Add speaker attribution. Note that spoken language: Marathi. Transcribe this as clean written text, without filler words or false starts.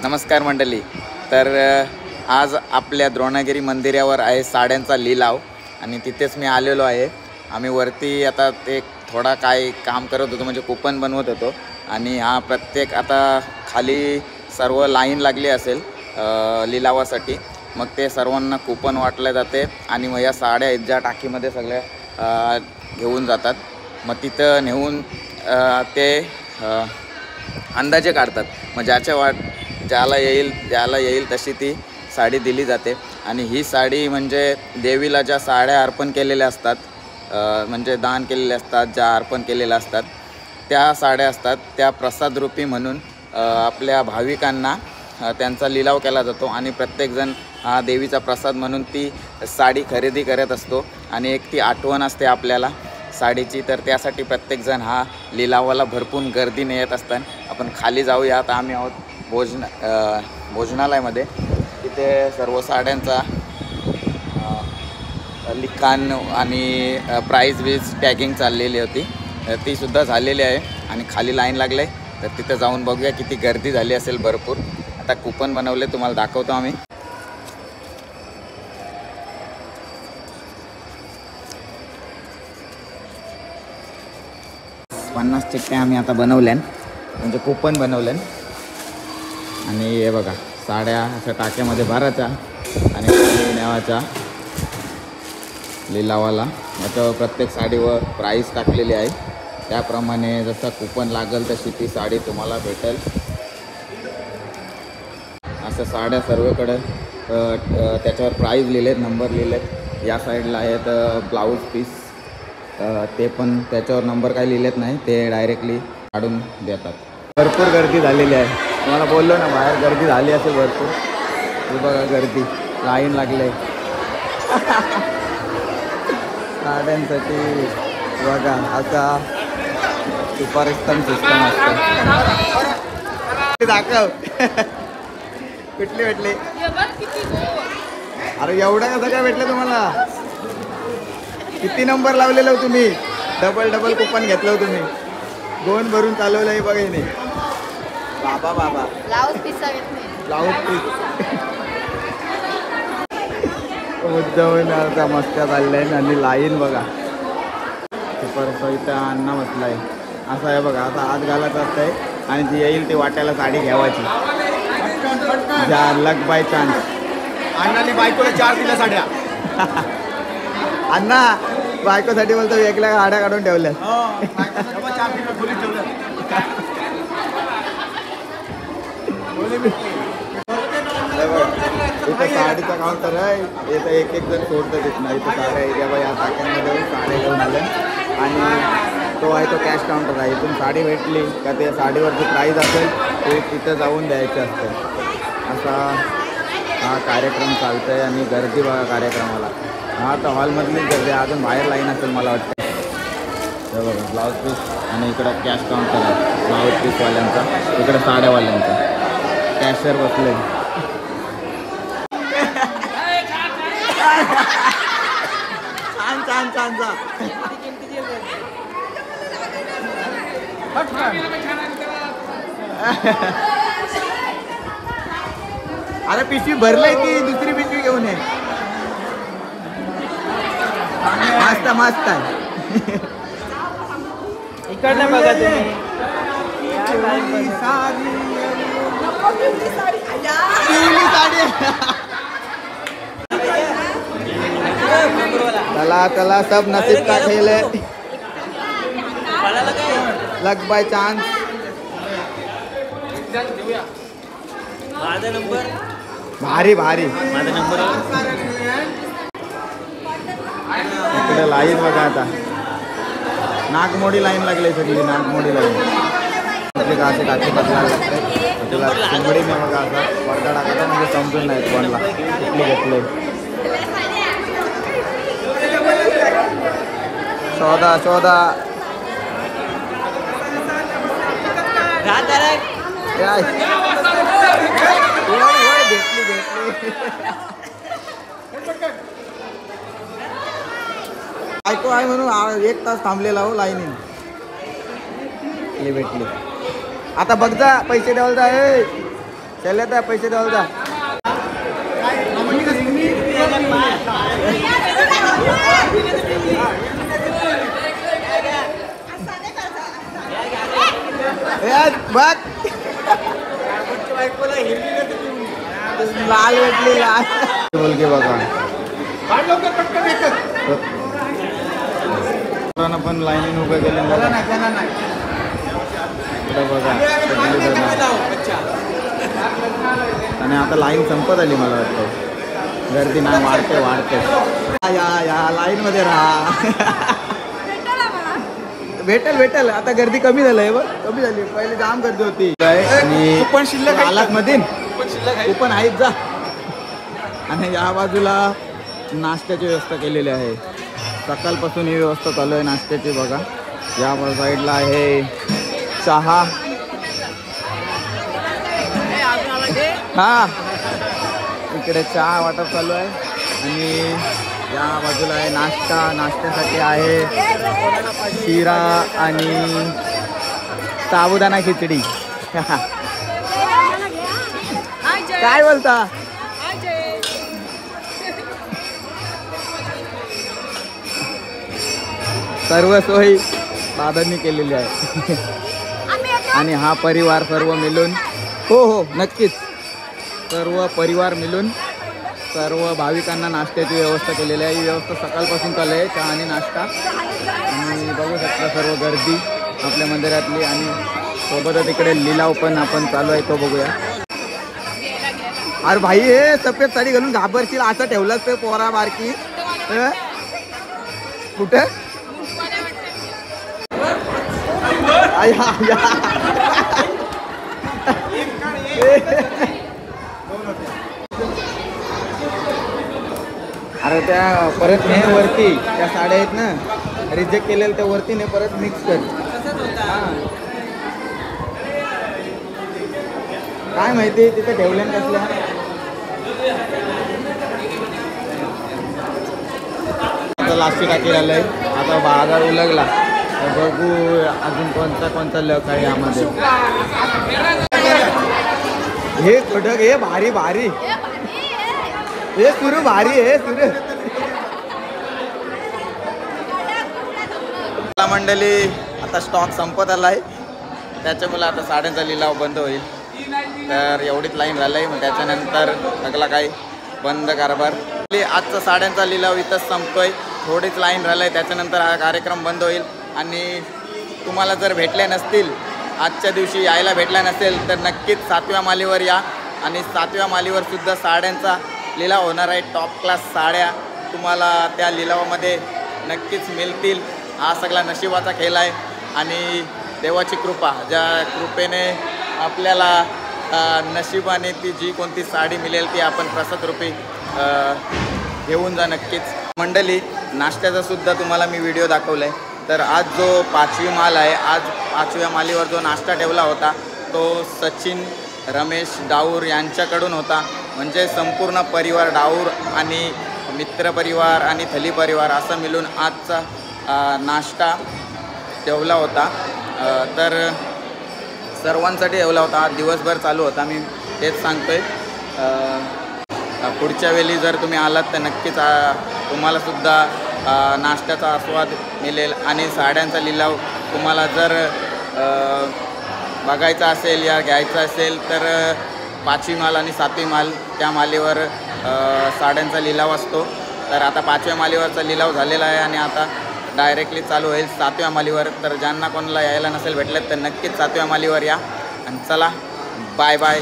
Speaker 1: नमस्कार मंडळी. तर आज आपल्या द्रोणागिरी मंदिरावर आहे साड्यांचा लिलाव आणि तिथेच मी आलेलो आहे. आम्ही वरती आता ते थोडा काय काम करत होतो, म्हणजे कुपन बनवत होतो आणि हा प्रत्येक आता खाली सर्व लाईन लागली असेल लिलावासाठी. मग ते सर्वांना कुपन वाटले जाते आणि मग या साड्या आहेत ज्या टाकीमध्ये सगळ्या घेऊन जातात. मग तिथं नेऊन ते अंदाजे काढतात. मग ज्याला येईल तशी ती साडी दिली जाते. आणि ही साडी म्हणजे देवीला ज्या साड्या अर्पण केलेल्या असतात, म्हणजे दान केलेले असतात, ज्या अर्पण केलेल्या असतात त्या साड्या असतात, त्या प्रसादरूपी म्हणून आपल्या भाविकांना त्यांचा लिलाव केला जातो. आणि प्रत्येकजण हा देवीचा प्रसाद म्हणून ती साडी खरेदी करत असतो आणि एक ती आठवण असते आपल्याला साडीची. तर त्यासाठी प्रत्येकजण हा लिलावाला भरपूर गर्दीने येत असतात. आपण खाली जाऊया. आता आम्ही आहोत भोजनालयामध्ये. तिथे सर्व साड्यांचा लिखाण आणि प्राईज वीज टॅगिंग चाललेली होती, ती सुद्धा झालेली आहे. आणि खाली लाईन लागले, तर तिथं जाऊन बघूया किती गर्दी झाली असेल. भरपूर. आता कुपन बनवले, तुम्हाला दाखवतो आम्ही. पन्नास चिठ्ठ्या आम्ही आता बनवल्यान, म्हणजे कुपन बनवल्यान. आणि हे बघा, साड्या अशा टाक्यामध्ये भरायच्या आणि नेवाच्या लिलावाला. याच्यावर प्रत्येक साडीवर प्राईस टाकलेली आहे. त्याप्रमाणे जसं कुपन लागेल तशी ती साडी तुम्हाला भेटेल. असं साड्या सर्वकडे त्याच्यावर प्राईज लिहिलेत, नंबर लिहिलेत. या साईडला आहेत ब्लाऊज पीस, ते पण त्याच्यावर नंबर काही लिहिलेत नाही, ते डायरेक्टली काढून देतात. भरपूर गर्दी झालेली आहे. तुम्हाला बोललो ना, बाहेर गर्दी झाली असेल भरपूर. हे बघा गर्दी, लाईन लागले साड्यांसाठी. बघा असा सुपरस्टम सिस्टम असतं. दाखव कुठले भेटले? अरे एवढं कसं काय भेटलं तुम्हाला? किती नंबर लावलेलं हो तुम्ही? डबल कुपन घेतलं हो तुम्ही. दोन भरून चालवलं आहे बघा नाही. बाबा ब्लाऊज पीस मुद्दामून आता मस्त्या चालल्या आहेत. आणि लाईन बघा, सुपर इथं अण्णा बसला आहे. असं आहे बघा. आता आत घालायचं असतंय आणि जी येईल ती वाट्याला साडी घ्यावायची. ज्या लक बाय चान्स.
Speaker 2: अण्णाने बायकोला 4 दिल्या साड्या.
Speaker 1: अण्णा बायकोसाठी बोलतो वेगळ्या गाड्या काढून ठेवल्या. इथं साडीचा काउंटर आहे. इथं एक जण सोडतं तिथं नाही. इथं साड्या एरिया बाई या टाक्यांमध्ये साड्या घेऊन आल्या. आणि तो आहे तो कॅश काउंटर आहे. इथून साडी भेटली का ते साडीवरची प्राईज असेल ते तिथं जाऊन द्यायचं असतं. असा हा कार्यक्रम चालतो आहे. आणि गर्दी बघा कार्यक्रमाला. हा तर हॉलमधलीच गर्दी, अजून बाहेर लाईन असेल मला वाटतं. हे बघा ब्लाऊज पीस. आणि इकडं कॅश काउंटर आहे ब्लाऊज पीसवाल्यांचा, इकडं साड्यावाल्यांचा. कॅशियर बसले. छान अरे पिशवी भरलंय ती, दुसरी पिशवी घेऊन ये. मस्त आहे.
Speaker 2: इकडनं बघा तुम्ही.
Speaker 1: चला सब नसीब का खेल है. लक बाय चान्स.
Speaker 2: माझा नंबर
Speaker 1: भारी.
Speaker 2: माझा नंबर.
Speaker 1: इकडे लाईन बघा. आता नागमोडी लाईन लागली सगळी. नागमोडी लाईन असे टाकी बदलायला लागते. तुला चिंबडी मी बघा असा पडदा टाकायचा, म्हणजे समजून नाही कोणला कुठली घेतले. शोधा ऐकू आहे म्हणून 1 तास थांबलेला हो लाईनीन. भेटली. आता बघ जा पैसे द्यायला जाय. चल आता पैसे द्याल जा. बघ लाल भेटली लाल बोलके बघा पण लाईनीन उभं केलं बघा. आणि आता लाईन संपत आली मला वाटतं. गर्दी नाही वाढते या लाईन मध्ये राहा. भेटेल आता गर्दी कमी झालंय बघ. कमी झाली पहिले जाम गर्दी होती. आणि
Speaker 2: पण शिल्लक
Speaker 1: आलात मध्ये कुपन आहेत जा. आणि या बाजूला नाश्त्याची व्यवस्था केलेली आहे. सकाळपासून ही व्यवस्था चालू आहे नाश्त्याची बघा. या साईडला आहे चहा. हा इकडे चहा वाटप चालू आहे. आणि या बाजूला आहे नाश्ता. नाश्त्यासाठी आहे शिरा आणि साबुदाणा खिचडी. काय बोलता. सर्व सोयी दादांनी केलेली आहे. आणि हा परिवार सर्व मिळून हो नक्कीच सर्व परिवार मिळून सर्व भाविकांना नाश्त्याची व्यवस्था केलेली आहे. ही व्यवस्था सकाळपासून चालू आहे चहा आणि नाश्ता. आणि बघू शकता सर्व गर्दी आपल्या मंदिरातली. आणि सोबतच इकडे लिलाव पण आपण चालू आहे तो बघूया. अरे भाई हे सफेद साडी घालून घाबरशील असं ठेवलंच ते पोरा बारकी कुठे. अरे त्या परत नाही वरती त्या साड्या आहेत ना रिजेक्ट केलेल्या त्या वरती नाही परत मिक्स कर. काय माहिती तिथे ठेवल्या कसल्या. आता लास्टी टाकी आलंय. आता बाजार उलगला बघू अजून कोणता लक आहे यामध्ये. हे खडक हे भारी हे सुरू भारी आहे सुरू. मंडळी आता स्टॉक संपत आला आहे. त्याच्यामुळे आता साड्यांचा लिलाव बंद होईल. तर एवढीच लाईन झालं मग त्याच्यानंतर सगळा काही बंद कारभार. आजचा साड्यांचा लिलाव इथंच संपतोय. थोडीच लाईन राहिलं आहे त्याच्यानंतर हा कार्यक्रम बंद होईल. आणि तुम्हाला जर भेटल्या नसतील आजच्या दिवशी यायला भेटला नसेल तर नक्कीच 7व्या मालीवर या. आणि 7व्या मालीवर सुद्धा साड्यांचा लिलाव होणार आहे. टॉप क्लास साड्या तुम्हाला त्या लिलावामध्ये नक्कीच मिळतील. हा सगळा नशिबाचा खेळ आहे. आणि देवाची कृपा ज्या कृपेने आपल्याला नशिबाने ती जी कोणती साडी मिळेल ती आपण प्रसाद रूपी घेऊन जा नक्कीच. मंडळी नाश्त्याचा सुद्धा तुम्हाला मी व्हिडिओ दाखवला आहे. तर आज जो 5वी माल आहे आज 5व्या मालीवर जो नाश्ता ठेवला होता तो सचिन रमेश डाऊर यांच्याकडून होता. म्हणजे संपूर्ण परिवार डाऊर आणि मित्रपरिवार आणि थली परिवार असं मिळून आजचा नाश्ता ठेवला होता. तर सर्वांसाठी ठेवला होता. आज दिवसभर चालू होता. मी तेच सांगतोय पुढच्या वेळी जर तुम्ही आलात तर नक्कीच तुम्हालासुद्धा नाश्त्याचा आस्वाद मिळेल. आणि साड्यांचा लिलाव तुम्हाला जर बघायचा असेल या घ्यायचा असेल तर 5वी माल आणि 7वी माल त्या मालीवर साड्यांचा लिलाव असतो. तर आता 5व्या मालीवरचा लिलाव झालेला आहे आणि आता डायरेक्टली चालू होईल 7व्या मालीवर. तर ज्यांना कोणाला यायला नसेल भेटलं तर नक्कीच 7व्या मालीवर या. आणि चला बाय बाय.